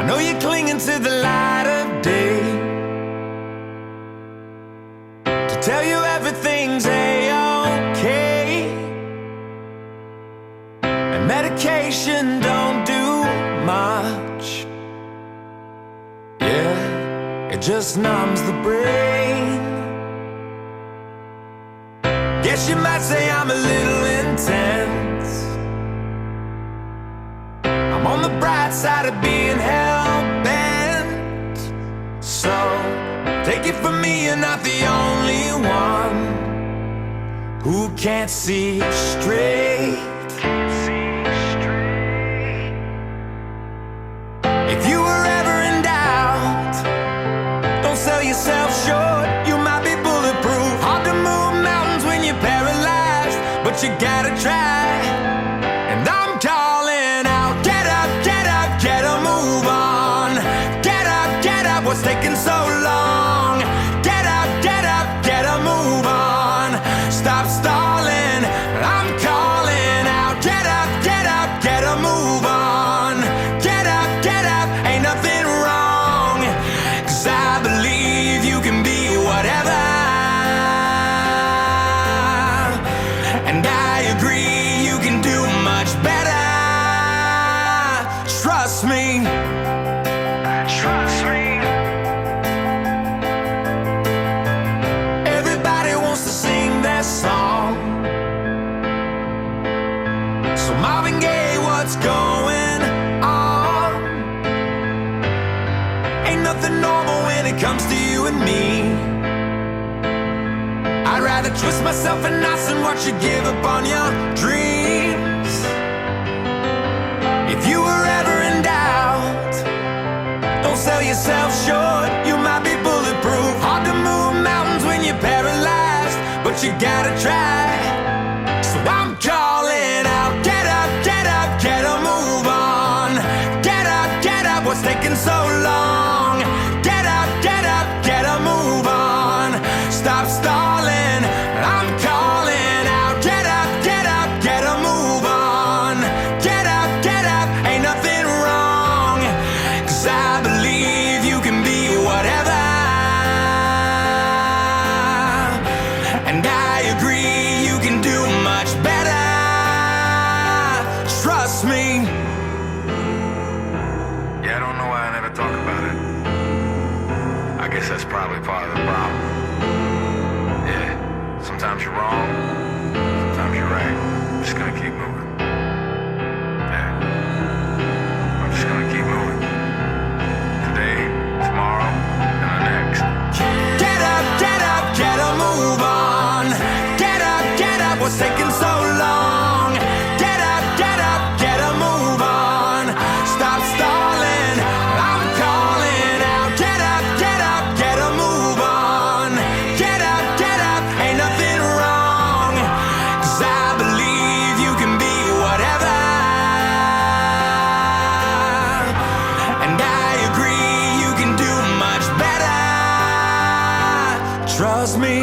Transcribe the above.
know you're clinging to the light of day, to tell you everything's a-okay. And medication don't do much. Yeah, it just numbs the brain. Guess you might say I'm a little intense. I'm on the bright side of being hell-bent. So, take it from me, you're not the only one who can't see straight. If you were ever in doubt, don't sell yourself short. You might be bulletproof. Hard to move mountains when you're paralyzed, but you gotta try. And I'm calling out, get up, get up, get a move on. Get up, what's taking so long? Get up, get a move on. Stop stalling, I'm calling out, get up, get a move on. Get up, ain't nothing wrong, 'cause I believe you can be whatever. And I agree you can do much better. Trust me. Trust me. Everybody wants to sing their song. So Marvin Gaye, what's going on? Ain't nothing normal when it comes to you and me. I'd rather twist myself in knots than watch you give up on your dreams. If you were ever in doubt, don't sell yourself short. You might be bulletproof. Hard to move mountains when you're paralyzed, but you gotta try. So I'm calling out, get up, get a move on. Get up, what's taking so long? Get up, get a move on. Stop stalling, I'm calling out. Get up, get a move on. Get up, ain't nothing wrong, 'cause I believe you can be whatever. And I agree you can do much better. Trust me. Yeah, I don't know why I never talk about it. I guess that's probably part of the problem. Yeah, sometimes you're wrong, sometimes you're right. I'm just gonna keep moving. Yeah, I'm just gonna keep moving. Today, tomorrow, and the next. Get up, get a move on. Get up, what's taking so long? Get up, get a move on. Stop stalling, I'm calling out. Get up, get a move on. Get up, ain't nothing wrong, 'cause I believe you can be whatever. And I agree you can do much better. Trust me.